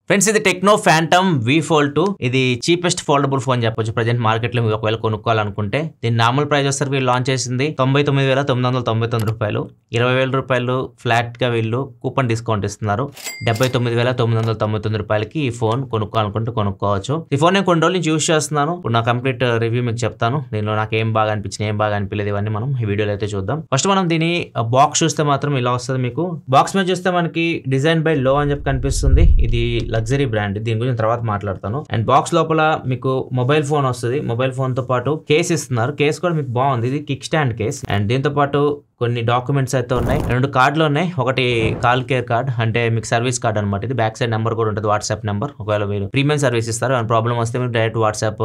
Friends ఇది techno phantom వి fold 2 ఇది cheapest foldable phone చెప్పొచ్చు ప్రజెంట్ మార్కెట్ లో మీరు ఒకవేళ కొనుక్కోవాలనుకుంటే దీని నార్మల్ ప్రైస్ వచ్చేసరికి వీళ్ళు లాంచ్ చేసింది 99,999 రూపాయలు 20,000 రూపాయలు ఫ్లాట్ గా వీళ్ళు కూపన్ డిస్కౌంట్ ఇస్తున్నారు 79,999 రూపాయలకి ఈ ఫోన్ కొనుక్కోవాలనుకుంటే కొనుక్కోవచ్చు ఈ ఫోన్ నేను కొన్ని రోజుల నుంచి యూస్ చేస్తున్నాను ఇప్పుడు నా కంప్లీట్ రివ్యూ మీకు చెప్తాను దీనిలో నాకు ఏం బాగా అనిపించింది ఏం బాగా అనిపించలేదు ఇవన్నీ మనం ఈ వీడియోలో అయితే చూద్దాం ఫస్ట్ మనం దీని బాక్స్ చూస్తే మాత్రం ఇలా వస్తుంది మీకు బాక్స్ మీద చూస్తే మనకి డిజైన్ బై లో అని చెప్పి కనిపిస్తుంది ఇది లగ్జరీ బ్రాండ్ దీని గురించి తర్వాత మాట్లాడతాను అండ్ బాక్స్ లోపల మీకు మొబైల్ ఫోన్ వస్తుంది మొబైల్ ఫోన్ తో పాటు కేస్ ఇస్తున్నారు కేస్ కూడా మీకు బాగుంది ఇది కిక్ స్టాండ్ కేస్ అండ్ దీంతో పాటు కొన్ని డాక్యుమెంట్స్ అయితే ఉన్నాయి 2 కార్డులు ఉన్నాయి ఒకటి కాల్ కేర్ కార్డ్ అంటే మీకు సర్వీస్ కార్డ్ అనమాట ఇది బ్యాక్ సైడ్ నెంబర్ కూడా ఉంటుంది వాట్సాప్ నెంబర్ ఒకవేళ మీరు ప్రీమియం సర్వీస్ ఇస్తారు అండ్ ప్రాబ్లం వస్తే మీరు డైరెక్ట్ వాట్సాప్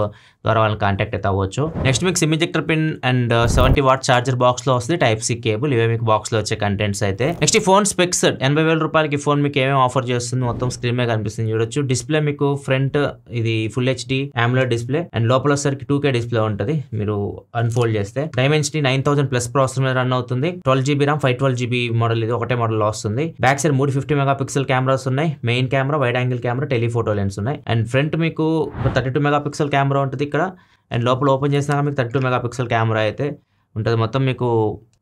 ద్వారా వాళ్ళని కాంటాక్ట్ అయితే అవ్వచ్చు నెక్స్ట్ మీకు SIM injector pin and 70 what charger box లో వస్తుంది టైప్ సి కేబుల్ ఇవే మీకు బాక్స్ లో వచ్చే కంటెంట్స్ అయితే నెక్స్ట్ ఈ ఫోన్ స్పెక్స్ 80,000 రూపాయలకి ఫోన్ మీకు ఏమేమి ఆఫర్ చేస్తుంది మొత్తం స్క్రీన్ మీద కనిపిస్తుంది చూడొచ్చు డిస్ప్లే మీకు ఫ్రంట్ ఇది full HD AMOLED display and లోపల వచ్చరికి 2K డిస్ప్లే ఉంటుంది మీరు అన్ఫోల్డ్ చేస్తే డైమెన్సిటీ 9000+ ప్రాసెసర్ మీద రన్ అవుతుంది 12GB RAM 512GB మోడల్ ఇది ఒకటే మోడల్ లో వస్తుంది బ్యాక్ సైడ్ 350 మెగాపిక్సెల్ కెమెరాస్ ఉన్నాయి main camera wide angle camera telephoto lens ఉన్నాయి అండ్ ఫ్రంట్ మీకు 32 మెగాపిక్సెల్ కెమెరా ఉంటుంది ఇక్కడ అండ్ లోపల ఓపెన్ చేసినాక మీకు 32 మెగాపిక్సెల్ కెమెరా అయితే ఉంటుంది మొత్తం మీకు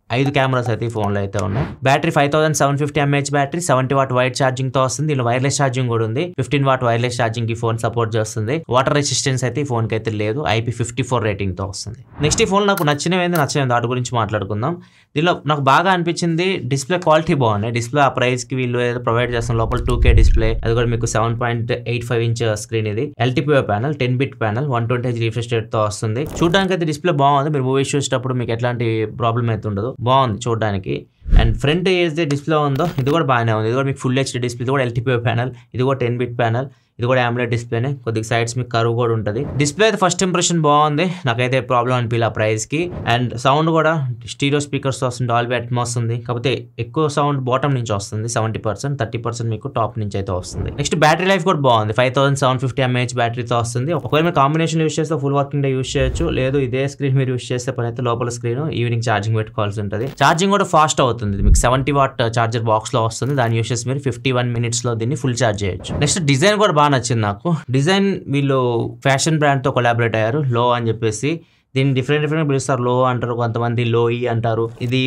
5 కెమెరాస్ అయితే ఈ ఫోన్లో అయితే ఉన్నాయి battery 5750 mAh battery 70 what wide charging తో వస్తుంది దీనిలో వైర్లెస్ ఛార్జింగ్ కూడా ఉంది 15 వాట్ వైర్లెస్ ఛార్జింగ్ ఈ ఫోన్ సపోర్ట్ చేస్తుంది వాటర్ రెసిస్టెన్స్ అయితే ఈ ఫోన్ కి అయితే లేదు IP54 రేటింగ్ తో వస్తుంది నెక్స్ట్ ఈ ఫోన్ నాకు నచ్చినవి వాటి గురించి మాట్లాడుకుందాం దీనిలో నాకు బాగా అనిపించింది డిస్ప్లే క్వాలిటీ బాగుంది డిస్ప్లే ఆ ప్రైస్ కి వీళ్ళు ఏదో ప్రొవైడ్ చేస్తున్న లోపల 2K డిస్ప్లే అది కూడా మీకు 7.85 ఇంచ్ స్క్రీన్ ఇది LTPO panel 10-bit panel 120Hz refresh rate తో వస్తుంది చూడడానికి అయితే డిస్ప్లే బాగుంది మీరు మూవీస్ చూసేటప్పుడు మీకు ఎట్లాంటి ప్రాబ్లం అయితే ఉండదు బాగుంది చూడడానికి అండ్ ఫ్రంట్ ఏదైతే డిస్ప్లే ఉందో ఇది కూడా బాగానే ఉంది ఇది కూడా మీకు ఫుల్ హెచ్డి డిస్ప్లే ఇది కూడా LTPO ప్యానల్ ఇది కూడా 10-bit ప్యానల్ ఇది కూడా AMOLED డిస్ప్లేనే కొద్దిగా సైడ్స్ మీకు కర్వ్ కూడా ఉంటుంది డిస్ప్లే అయితే ఫస్ట్ ఇంప్రెషన్ బాగుంది నాకైతే ప్రాబ్లం అనిపించలే ఆ ప్రైస్ కి అండ్ సౌండ్ కూడా స్టీరియో స్పీకర్స్ వస్తుంది డాల్బీ అట్మాస్ ఉంది కాకపోతే ఎక్కువ సౌండ్ బాటమ్ నుంచి వస్తుంది 70% 30% మీకు టాప్ నుంచి అయితే వస్తుంది నెక్స్ట్ బ్యాటరీ లైఫ్ కూడా బాగుంది 5750 mAh బ్యాటరీతో వస్తుంది ఒకవేళ మీరు కాంబినేషన్ యూస్ చేస్తే ఫుల్ వర్కింగ్ డే యూస్ చేయొచ్చు లేదు ఇదే స్క్రీన్ మీరు యూస్ చేస్తే పని అయితే లోపల స్క్రీన్ ఈవినింగ్ ఛార్జింగ్ పెట్టుకోవాల్సి ఉంటుంది ఛార్జింగ్ కూడా ఫాస్ట్ అవుతుంది మీకు 70 వాట్ చార్జర్ బాక్స్ లో వస్తుంది దాని యూస్ చేసి మీరు 51 minutes లో దీన్ని ఫుల్ ఛార్జ్ చేయొచ్చు నెక్స్ట్ డిజైన్ కూడా నచ్చింది నాకు డిజైన్ వీళ్ళు ఫ్యాషన్ బ్రాండ్ తో కొలాబరేట్ అయ్యారు లో అని చెప్పేసి దీన్ని డిఫరెంట్ పిలుస్తారు లో అంటారు కొంతమంది లోయి అంటారు ఇది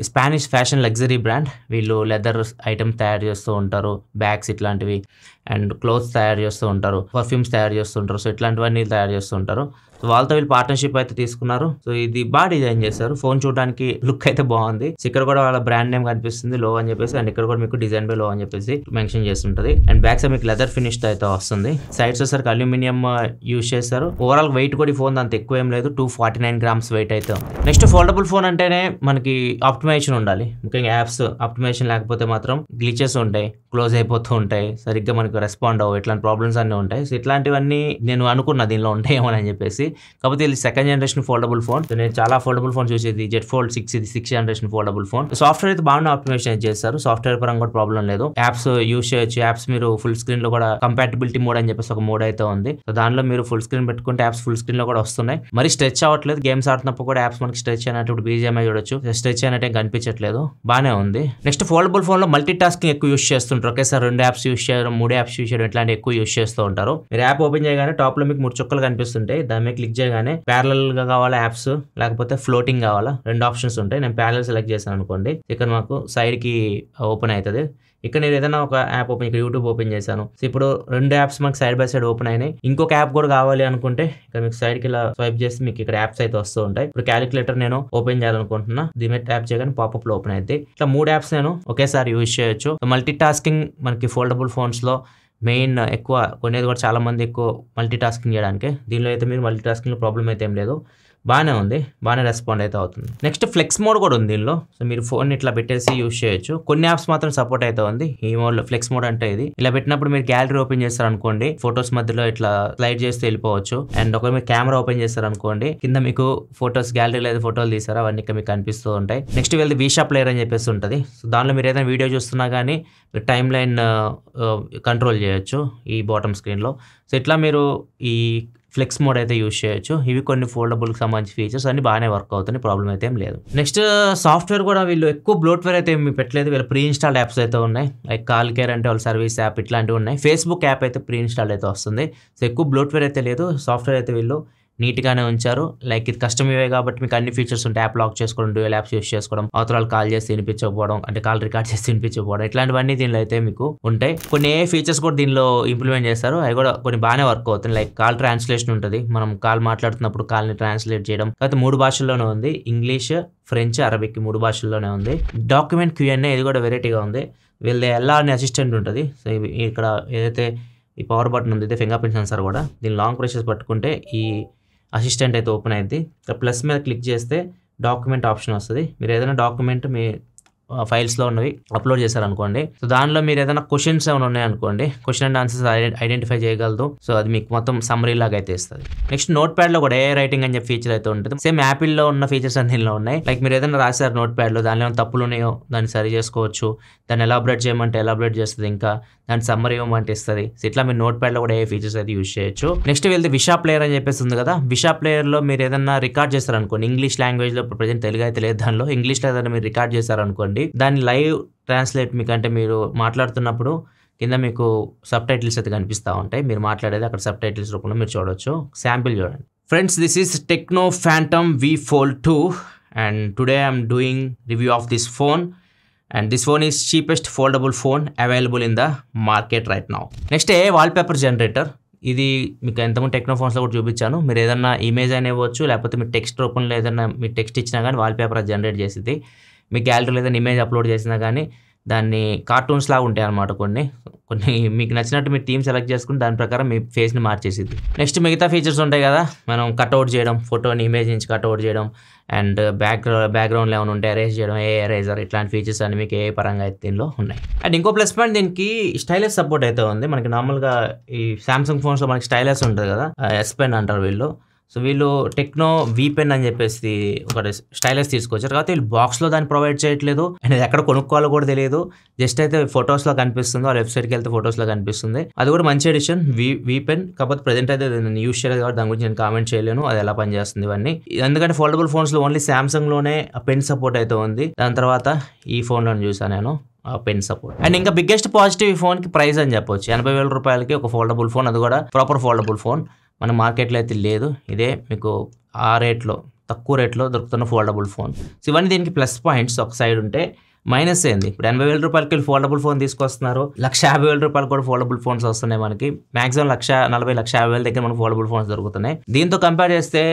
స్పానిష్ ఫ్యాషన్ లగ్జరీ బ్రాండ్ వీళ్ళు లెదర్ ఐటమ్ తయారు చేస్తూ ఉంటారు బ్యాగ్స్ ఇట్లాంటివి అండ్ క్లోత్స్ తయారు చేస్తూ ఉంటారు పర్ఫ్యూమ్స్ తయారు చేస్తుంటారు సో ఇట్లాంటివన్నీ తయారు చేస్తూ ఉంటారు సో వాళ్ళతో వీళ్ళు పార్ట్నర్షిప్ అయితే తీసుకున్నారు సో ఇది బాగా డిజైన్ చేశారు ఫోన్ చూడడానికి లుక్ అయితే బాగుంది ఇక్కడ కూడా వాళ్ళ బ్రాండ్ నేమ్ కనిపిస్తుంది లో అని చెప్పేసి అండ్ ఇక్కడ కూడా మీకు డిజైన్ బై లో అని చెప్పేసి మెన్షన్ చేస్తుంటది అండ్ బ్యాక్ సైడ్ మీకు లెదర్ ఫినిష్ అయితే వస్తుంది సైడ్స్ వచ్చేసరికి అల్యూమినియం యూస్ చేశారు ఓవరాల్ వెయిట్ కూడా ఈ ఫోన్ అంత ఎక్కువ ఏం లేదు 249 grams వెయిట్ అయితే నెక్స్ట్ ఫోల్డబుల్ ఫోన్ అంటేనే మనకి ఆప్టిమైజేషన్ ఉండాలి ముఖ్యంగా యాప్స్ ఆప్టిమైజేషన్ లేకపోతే మాత్రం గ్లిచెస్ ఉంటాయి క్లోజ్ అయిపోతూ ఉంటాయి సరిగ్గా మనకు రెస్పాండ్ అవ్వ ఇట్లాంటి ప్రాబ్లమ్స్ అన్నీ ఉంటాయి సో ఇట్లాంటివన్నీ నేను అనుకున్నా దీనిలో ఉంటాయేమో అని చెప్పేసి కాకపోతే ఇది 2nd generation ఫోల్డబుల్ ఫోన్ నేను చాలా ఫోల్డబుల్ ఫోన్ చూసేది Z Fold 6 ఇది 6th generation foldable phone software అయితే బాగా ఆప్టిమైజేషన్ చేస్తారు సాఫ్ట్వేర్ పరంగా కూడా ప్రాబ్లం లేదు యాప్స్ యూస్ చేయొచ్చు యాప్స్ మీరు ఫుల్ స్క్రీన్ లో కూడా కంపాటబిలిటీ మోడ్ అని చెప్పేసి ఒక మోడ్ అయితే ఉంది సో దానిలో మీరు ఫుల్ స్క్రీన్ పెట్టుకుంటే యాప్స్ ఫుల్ స్క్రీన్ లో కూడా వస్తున్నాయి మరి స్ట్రెచ్ అవ్వట్లేదు గేమ్స్ ఆడుతున్నప్పుడు కూడా యాప్స్ మనకి స్ట్రెచ్ అయినట్టు BGMI చూడొచ్చు స్ట్రెచ్ అయినట్టు కనిపించట్లేదు బానే ఉంది నెక్స్ట్ ఫోల్డబుల్ ఫోన్ లో మల్టీ టాస్కింగ్ ఎక్కువ యూస్ చేస్తుంటారు ఒకేసారి 2 యాప్స్ యూస్ చేయడం 3 యాప్స్ యూస్ చేయడం ఇట్లాంటి ఎక్కువ యూస్ చేస్తూ ఉంటారు మీరు యాప్ ఓపెన్ చేయగానే టాప్ లో మీకు 3 చుక్కలు కనిపిస్తుంటాయి దాని మీద క్లిక్ చేయగానే ప్యారలల్ గా కావాలా యాప్స్ లేకపోతే ఫ్లోటింగ్ కావాలా 2 ఆప్షన్స్ ఉంటాయి నేను ప్యారలల్ సెలెక్ట్ చేశాను అనుకోండి ఇక్కడ మాకు సైడ్ కి ఓపెన్ అవుతుంది ఇక్కడ నేను ఏదైనా ఒక యాప్ ఓపెన్ ఇక్కడ యూట్యూబ్ ఓపెన్ చేశాను సో ఇప్పుడు 2 యాప్స్ మనకి సైడ్ బై సైడ్ ఓపెన్ అయినాయి ఇంకొక యాప్ కూడా కావాలి అనుకుంటే ఇక్కడ మీకు సైడ్ కి ఇలా స్వైప్ చేసి మీకు ఇక్కడ యాప్స్ అయితే వస్తూ ఉంటాయి ఇప్పుడు క్యాలిక్యులేటర్ నేను ఓపెన్ చేయాలనుకుంటున్నా దీని మీద ట్యాప్ చేయగానే పాపప్ లో ఓపెన్ అయితే ఇట్లా 3 యాప్స్ నేను ఒకేసారి యూజ్ చేయొచ్చు మల్టీ టాస్కింగ్ మనకి ఫోల్డబుల్ ఫోన్స్ లో మెయిన్ ఎక్కువ కొనేది కూడా చాలా మంది ఎక్కువ మల్టీ టాస్కింగ్ చేయడానికి దీనిలో అయితే మీరు మల్టీ టాస్కింగ్ లో ప్రాబ్లం అయితే ఏం లేదు బాగానే ఉంది బాగానే రెస్పాండ్ అయితే అవుతుంది నెక్స్ట్ ఫ్లెక్స్ మోడ్ కూడా ఉంది దీనిలో సో మీరు ఫోన్ ఇట్లా పెట్టేసి యూస్ చేయొచ్చు కొన్ని యాప్స్ మాత్రం సపోర్ట్ అయితే ఉంది ఈ మోడ్ ఫ్లెక్స్ మోడ్ అంటే ఇది ఇలా పెట్టినప్పుడు మీరు గ్యాలరీ ఓపెన్ చేస్తారు అనుకోండి ఫొటోస్ మధ్యలో ఇట్లా స్లైడ్ చేస్తే వెళ్ళిపోవచ్చు అండ్ ఒకవేళ మీరు కెమెరా ఓపెన్ చేస్తారు అనుకోండి కింద మీకు ఫొటోస్ గ్యాలరీలో ఏదో ఫోటోలు తీసారో అవన్నీ మీకు కనిపిస్తూ ఉంటాయి నెక్స్ట్ వెళ్ళి వీషా ప్లేయర్ అని చెప్పేసి ఉంటుంది సో దానిలో మీరు ఏదైనా వీడియో చూస్తున్నా కానీ మీరు టైమ్ లైన్ కంట్రోల్ చేయొచ్చు ఈ బాటమ్ స్క్రీన్లో సో ఇట్లా మీరు ఈ ఫ్లెక్స్ మోడ్ అయితే యూస్ చేయొచ్చు. ఇవి కొన్ని ఫోల్డబుల్కి సంబంధించి ఫీచర్స్ అన్ని బాగానే వర్క్ అవుతుంది, ప్రాబ్లం అయితే ఏం లేదు. నెక్స్ట్ సాఫ్ట్వేర్ కూడా వీళ్ళు ఎక్కువ బ్లోట్వేర్ అయితే ఏమి పెట్టలేదు. వీళ్ళు ప్రీ ఇన్స్టాల్డ్ యాప్స్ అయితే ఉన్నాయి, లైక్ కాల్ కేర్ అంటే వాళ్ళ సర్వీస్ యాప్ ఇట్లాంటివి ఉన్నాయి. ఫేస్బుక్ యాప్ అయితే ప్రీ ఇన్స్టాల్డ్ అయితే వస్తుంది. సో ఎక్కువ బ్లోట్వేర్ అయితే లేదు. సాఫ్ట్వేర్ అయితే వీళ్ళు నీట్గానే ఉంచారు. లైక్ ఇది కస్టమ్ యూఐ కాబట్టి మీకు అన్ని ఫీచర్స్ ఉంటాయి. యాప్ లాక్ చేసుకోవడం, డ్యూయల్ యాప్స్ యూస్ చేసుకోవడం, అవతరాలు కాల్ చేసి వినిపించకపోవడం, అంటే కాల్ రికార్డ్ చేసి వినిపించకపోవడం, ఇట్లాంటివన్నీ దీనిలో అయితే మీకు ఉంటాయి. కొన్ని ఫీచర్స్ కూడా దీనిలో ఇంప్లిమెంట్ చేస్తారు, అవి కూడా కొన్ని బాగానే వర్క్ అవుతుంది. లైక్ కాల్ ట్రాన్స్లేషన్ ఉంటుంది, మనం కాల్ మాట్లాడుతున్నప్పుడు కాల్ని ట్రాన్స్లేట్ చేయడం. కాకపోతే 3 భాషల్లోనే ఉంది, ఇంగ్లీష్, ఫ్రెంచ్, అరబిక్ 3 భాషల్లోనే ఉంది. డాక్యుమెంట్ Q&A ఇది కూడా వెరైటీగా ఉంది. వీళ్ళ ఎలా అనే అసిస్టెంట్ ఉంటుంది. సో ఇక్కడ ఏదైతే ఈ పవర్ బటన్ ఉంది, ఫింగర్ ప్రింట్ సెన్సార్ కూడా, దీని లాంగ్ ప్రెషర్స్ పట్టుకుంటే ఈ అసిస్టెంట్ అయితే ఓపెన్ అయింది. ప్లస్ మీద క్లిక్ చేస్తే డాక్యుమెంట్ ఆప్షన్ వస్తుంది. మీరు ఏదైనా డాక్యుమెంట్ మీ ఫైల్స్లో ఉన్నవి అప్లోడ్ చేశారనుకోండి, సో దానిలో మీరు ఏదైనా క్వశ్చన్స్ ఏమైనా ఉన్నాయనుకోండి, క్వశ్చన్ అండ్ ఆన్సర్స్ ఐడెంటిఫై చేయగలదు. సో అది మీకు మొత్తం సమ్మరీ లాగా అయితే ఇస్తుంది. నెక్స్ట్ నోట్ ప్యాడ్లో కూడా AI రైటింగ్ అని చెప్పి ఫీచర్ అయితే ఉంటుంది. సేమ్ యాపిల్లో ఉన్న ఫీచర్స్ అన్ని దీనిలో ఉన్నాయి. లైక్ మీరు ఏదైనా రాశారు నోట్ ప్యాడ్లో, దానిలో ఏమైనా తప్పులు ఉన్నాయో దాన్ని సరి చేసుకోవచ్చు. దాన్ని ఎలాబరేట్ చేయమంటే ఎలాబరేట్ చేస్తుంది, ఇంకా దాని సమ్మరీ ఇవ్వమంటే ఇస్తుంది. సో ఇట్లా మీరు నోట్ ప్యాడ్లో కూడా AI ఫీచర్స్ అయితే యూస్ చేయొచ్చు. నెక్స్ట్ వెళ్తే విషా ప్లేయర్ అని చెప్పేసి ఉంది కదా. విషా ప్లేయర్లో మీరు ఏదైనా రికార్డ్ చేస్తారనుకోండి, ఇంగ్లీష్ లాంగ్వేజ్లో ప్రజెంట్ తెలుగు అయితే లేదు, దానిలో ఇంగ్లీష్లో ఏదైనా మీరు రికార్డ్ చేశారనుకోండి, దాన్ని లైవ్ ట్రాన్స్లేట్ మీకు, అంటే మీరు మాట్లాడుతున్నప్పుడు కింద మీకు సబ్ టైటిల్స్ అయితే కనిపిస్తూ ఉంటాయి. మీరు మాట్లాడేది అక్కడ సబ్ టైటిల్స్ రూపంలో మీరు చూడొచ్చు. శాంపిల్ చూడండి friends. This is techno phantom V Fold 2 and today I'm doing review of this phone. And this phone is cheapest foldable phone available in the market right now. Next wallpaper generator. ఇది మీకు ఎంతమంది techno ఫోన్స్లో కూడా చూపించాను. మీరు ఏదన్నా image అయినా ఇవ్వచ్చు, లేకపోతే మీరు టెక్స్ట్ రూపంలో ఏదైనా మీరు టెక్స్ట్ ఇచ్చినా కానీ వాల్పేపర్ జనరేట్ చేసింది. మీ గ్యాలరీలో ఏదైనా ఇమేజ్ అప్లోడ్ చేసినా కానీ దాన్ని కార్టూన్స్ లాగా ఉంటాయి అన్నమాట. కొన్ని మీకు నచ్చినట్టు మీరు థీమ్ సెలెక్ట్ చేసుకుని దాని ప్రకారం మీ ఫేస్ని మార్చేసింది. నెక్స్ట్ మిగతా ఫీచర్స్ ఉంటాయి కదా, మనం కట్అవుట్ చేయడం, ఫోటోని ఇమేజ్ నుంచి కట్అవుట్ చేయడం, అండ్ బ్యాక్గ్రౌండ్లో ఏమైనా ఉంటే ఎరేజ్ చేయడం, ఎరేజర్, ఇట్లాంటి ఫీచర్స్ అన్ని మీకు పరంగా అయితే దీనిలో ఉన్నాయి. అండ్ ఇంకో ప్లస్ పాయింట్, దీనికి స్టైలస్ సపోర్ట్ అయితే ఉంది. మనకి నార్మల్గా ఈ సామ్సంగ్ ఫోన్స్లో మనకి స్టైలస్ ఉంటుంది కదా, S Pen అంటారు వీళ్ళు. సో వీళ్ళు టెక్నో V Pen అని చెప్పేసి ఒక స్టైలస్ తీసుకొచ్చారు. కాబట్టి వీళ్ళు బాక్స్లో దాన్ని ప్రొవైడ్ చేయట్లేదు, అండ్ ఎక్కడ కొనుక్కోవాలో కూడా తెలియదు. జస్ట్ అయితే ఫొటోస్లో కనిపిస్తుంది, ఆ వెబ్సైట్కి వెళ్తే ఫొటోస్లో కనిపిస్తుంది. అది కూడా మంచి ఎడిషన్ V Pen. కాకపోతే ప్రజెంట్ అయితే నేను యూస్ చేయలేదు కాబట్టి దాని గురించి నేను కామెంట్ చేయలేను, అది ఎలా పనిచేస్తుంది ఇవన్నీ. ఎందుకంటే ఫోల్డబుల్ ఫోన్స్లో ఓన్లీ సామ్సంగ్లోనే పెన్ సపోర్ట్ అయితే ఉంది. దాని తర్వాత ఈ ఫోన్లో చూసాను నేను పెన్ సపోర్ట్. అండ్ ఇంకా బిగ్గెస్ట్ పాజిటివ్ ఈ ఫోన్కి ప్రైస్ అని చెప్పొచ్చు. 80,000 రూపాయలకి ఒక ఫోల్డబుల్ ఫోన్, అది కూడా ప్రాపర్ ఫోల్డబుల్ ఫోన్ మన మార్కెట్లో అయితే లేదు. ఇదే మీకు ఆ రేట్లో, తక్కువ రేట్లో దొరుకుతున్న ఫోల్డబుల్ ఫోన్. సో ఇవన్నీ దీనికి ప్లస్ పాయింట్స్ ఒక సైడ్ ఉంటే, మైనస్ ఏంది, ఇప్పుడు 80,000 రూపాయలకి ఫోల్డబుల్ ఫోన్ తీసుకొస్తున్నారు. 150,000 రూపాయలు కూడా ఫోల్డబుల్ ఫోన్స్ వస్తున్నాయి మనకి. మాక్సిమం 140,000-150,000 దగ్గర మనకు ఫోల్డబుల్ ఫోన్స్ దొరుకుతున్నాయి. దీంతో కంపేర్ చేస్తే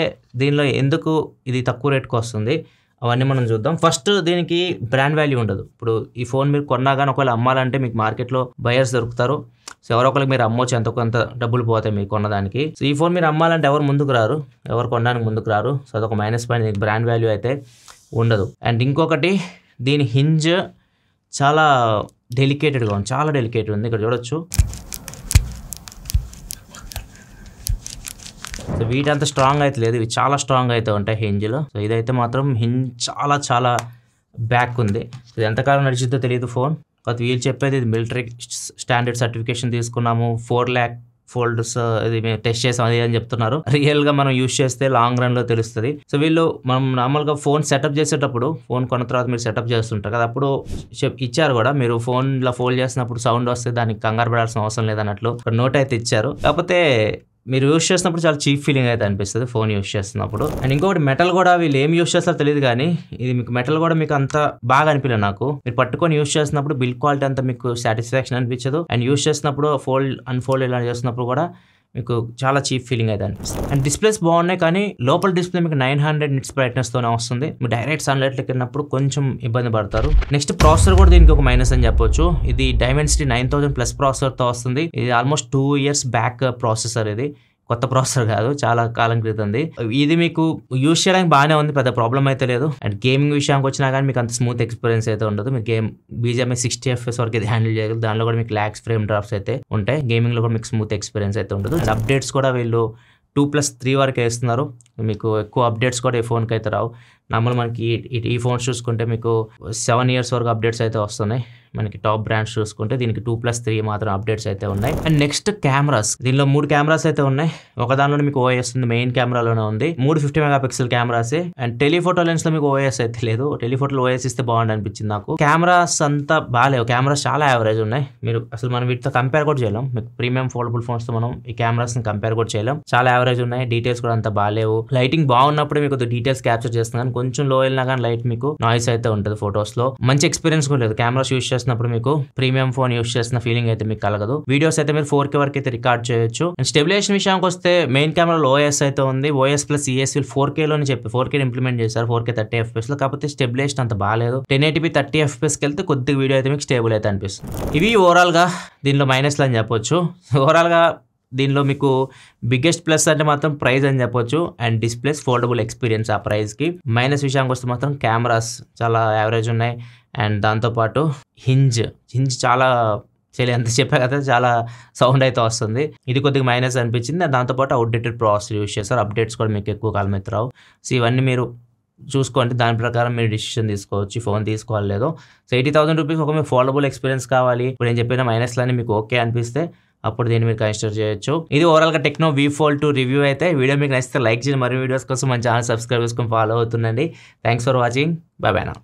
దీనిలో ఎందుకు ఇది తక్కువ రేట్కి వస్తుంది అవన్నీ మనం చూద్దాం. ఫస్ట్ దీనికి బ్రాండ్ వాల్యూ ఉండదు. ఇప్పుడు ఈ ఫోన్ మీరు కొన్నా కానీ ఒకవేళ అమ్మాలంటే మీకు మార్కెట్లో బయర్స్ దొరుకుతారు. సో ఎవరో ఒకరికి మీరు అమ్మొచ్చు, ఎంతో కొంత డబ్బులు పోతాయి మీకు కొన్నదానికి. సో ఈ ఫోన్ మీరు అమ్మాలంటే ఎవరు ముందుకు రారు, ఎవరు కొనడానికి ముందుకు రారు. సో అదొక మైనస్ పాయింట్, దీనికి బ్రాండ్ వాల్యూ అయితే ఉండదు. అండ్ ఇంకొకటి, దీని హింజ్ చాలా డెలికేటెడ్గా ఉంది, చాలా డెలికేటెడ్ ఉంది. ఇక్కడ చూడొచ్చు. సో వీటంత స్ట్రాంగ్ అయితే లేదు, ఇవి చాలా స్ట్రాంగ్ అయితే ఉంటాయి హింజ్లో. సో ఇదైతే మాత్రం హింజ్ చాలా చాలా బ్యాక్ ఉంది. ఇది ఎంతకాలం నడిచిద్దో తెలియదు ఫోన్. కాకపోతే వీళ్ళు చెప్పేది ఇది మిలిటరీ స్టాండర్డ్ సర్టిఫికేషన్ తీసుకున్నాము, 4 lakh ఫోల్డ్స్ ఇది మేము టెస్ట్ చేసాం అది అని చెప్తున్నారు. రియల్గా మనం యూస్ చేస్తే లాంగ్ రన్లో తెలుస్తుంది. సో వీళ్ళు మనం నార్మల్గా ఫోన్ సెటప్ చేసేటప్పుడు, ఫోన్ కొన్న తర్వాత మీరు సెటప్ చేస్తుంటారు కదా, అప్పుడు ఇచ్చారు కూడా, మీరు ఫోన్లో ఫోల్డ్ చేసినప్పుడు సౌండ్ వస్తే దానికి కంగారు పడాల్సిన అవసరం లేదన్నట్లు ఒక నోట్ అయితే ఇచ్చారు. కాకపోతే మీరు యూస్ చేసినప్పుడు చాలా చీప్ ఫీలింగ్ అయితే అనిపిస్తుంది ఫోన్ యూస్ చేస్తున్నప్పుడు. అండ్ ఇంకొకటి, మెటల్ కూడా వీళ్ళు ఏం యూస్ చేస్తారో తెలియదు కానీ ఇది మీకు మెటల్ కూడా మీకు అంత బాగా అనిపించలేదు నాకు. మీరు పట్టుకొని యూస్ చేసినప్పుడు బిల్డ్ క్వాలిటీ అంతా మీకు సాటిస్ఫాక్షన్ అనిపించదు. అండ్ యూస్ చేసినప్పుడు అన్ఫోల్డ్ ఇలా చేస్తున్నప్పుడు కూడా మీకు చాలా చీప్ ఫీలింగ్ అయితే అనిపిస్తుంది. అండ్ డిస్ప్లేస్ బాగున్నాయి కానీ లోపల డిస్ప్లే మీకు 900 nits బ్రైట్నెస్తోనే వస్తుంది. మీరు డైరెక్ట్ సన్లైట్లోకి వెళ్ళినప్పుడు కొంచెం ఇబ్బంది పడతారు. నెక్స్ట్ ప్రాసెసర్ కూడా దీనికి ఒక మైనస్ అని చెప్పొచ్చు. ఇది Dimensity 9000+ ప్రాసెసర్తో వస్తుంది. ఇది ఆల్మోస్ట్ 2 years బ్యాక్ ప్రాసెసర్. ఇది కొత్త ప్రాసెసర్ కాదు, చాలా కాలం క్రితంది. ఇది మీకు యూస్ చేయడానికి బాగానే ఉంది, పెద్ద ప్రాబ్లం అయితే లేదు. అండ్ గేమింగ్ విషయానికి వచ్చినా కానీ మీకు అంత స్మూత్ ఎక్స్పీరియన్స్ అయితే ఉండదు. మీరు గేమ్ BGMI 60 FPS వరకు ఇది హ్యాండిల్ చేయగలరు. దానిలో కూడా మీకు ల్యాగ్స్, ఫ్రేమ్ డ్రాప్స్ అయితే ఉంటాయి. గేమింగ్లో కూడా మీకు స్మూత్ ఎక్స్పీరియన్స్ అయితే ఉండదు. అండ్ అప్డేట్స్ కూడా వీళ్ళు 2+3 వరకు వేస్తున్నారు. మీకు ఎక్కువ అప్డేట్స్ కూడా ఈ ఫోన్కి అయితే రావు. నార్మల్ మనకి ఈ ఫోన్స్ చూసుకుంటే మీకు 7 ఇయర్స్ వరకు అప్డేట్స్ అయితే వస్తున్నాయి. మనకి టాప్ బ్రాండ్స్ చూసుకుంటే దీనికి 2+3 మాత్రం అప్డేట్స్ అయితే ఉన్నాయి. అండ్ నెక్స్ట్ కెమెరాస్, దీనిలో 3 కెమెరాస్ అయితే ఉన్నాయి. ఒక దానిలో మీకు ఓఎస్ ఉంది, మెయిన్ కెమెరాలోనే ఉంది. 3 50 మెగాపిక్సెల్ కెమెరాసే. అండ్ టెలిఫోటో లెన్స్ లో మీకు ఓఎస్ అయితే లేదు. టెలిఫోటోలో ఓఎస్ ఇస్తే బాగుంది అనిపించింది నాకు. కెమెరాస్ అంతా బాగాలేవు, కెమెరాస్ చాలా యావరేజ్ ఉన్నాయి. మీరు అసలు మనం వీటితో కంపేర్ కూడా చేయలేం. మీకు ప్రీమియం ఫోల్డబుల్ ఫోన్స్ తో మనం ఈ కెమెరాస్ ని కంపేర్ కూడా చేయలేం. చాలా యావరేజ్ ఉన్నాయి. డీటెయిల్స్ కూడా అంత బాగాలేవు. లైటింగ్ బాగున్నప్పుడు మీకు డీటెయిల్స్ క్యాప్చర్ చేస్తుంది, కానీ కొంచెం లో వెళ్ళినా కానీ లైట్ మీకు నాయిస్ అయితే ఉంటుంది ఫోటోస్ లో. మంచి ఎక్స్పీరియన్స్ కూడా లేదు. కెమెరాస్ యూస్ చేసినప్పుడు మీకు ప్రీమియం ఫోన్ యూస్ చేసిన ఫీలింగ్ అయితే మీకు కలగదు. వీడియోస్ అయితే మీరు 4K వరకు అయితే రికార్డ్ చేయొచ్చు. అండ్ స్టెబిలైజేషన్ విషయానికి వస్తే మెయిన్ కెమెరాలో ఓఎస్ అయితే ఉంది. ఓఎస్ ప్లస్ ఈఎస్ 4K లోని చెప్పి 4K ఇంప్లిమెంట్ చేశారు, 4K 30 FPS లో. కాకపోతే స్టెబిలైజేషన్ అంత బాగాలేదు. 1080p 30 FPS కి వెళ్తే కొద్దిగా వీడియో అయితే మీకు స్టేబుల్ అయితే అనిపిస్తుంది. ఇవి ఓవరాల్ గా దీనిలో మైనస్లు అని చెప్పొచ్చు. ఓవరాల్ గా దీనిలో మీకు బిగ్గెస్ట్ ప్లస్ అంటే మాత్రం ప్రైస్ అని చెప్పొచ్చు. అండ్ డిస్ప్లేస్ ఫోల్డబుల్ ఎక్స్పీరియన్స్ ఆ ప్రైస్కి. మైనస్ విషయానికి వస్తే మాత్రం కెమెరాస్ చాలా యావరేజ్ ఉన్నాయి. అండ్ దాంతోపాటు హింజ్ చాలా ఎంత చెప్పా కదా, చాలా సౌండ్ అయితే వస్తుంది. ఇది కొద్దిగా మైనస్ అనిపించింది. దాంతోపాటు అవుట్డేటెడ్ ప్రాసెసర్ యూస్ చేస్తారు. అప్డేట్స్ కూడా మీకు ఎక్కువ కాలం అయితే రావు. సో ఇవన్నీ మీరు చూసుకోండి, దాని ప్రకారం మీరు డిసిషన్ తీసుకోవచ్చు ఫోన్ తీసుకోవాలి లేదో. సో 80,000 రూపీస్ ఒక మీకు ఫోల్డబుల్ ఎక్స్పీరియన్స్ కావాలి, ఇప్పుడు నేను చెప్పిన మైనస్లన్నీ మీకు ఓకే అనిపిస్తే అప్పుడు దీన్ని మీరు కన్సిడర్ చేయొచ్చు. ఇది ఓవరాల్గా టెక్నో V Fold 2 రివ్యూ అయితే. వీడియో మీకు నచ్చితే లైక్ చేయండి. మరిన్ని వీడియోస్ కోసం మన ఛానల్ సబ్స్క్రైబ్ చేసుకొని ఫాలో అవుతుండండి. Thanks for watching. Bye bye నా.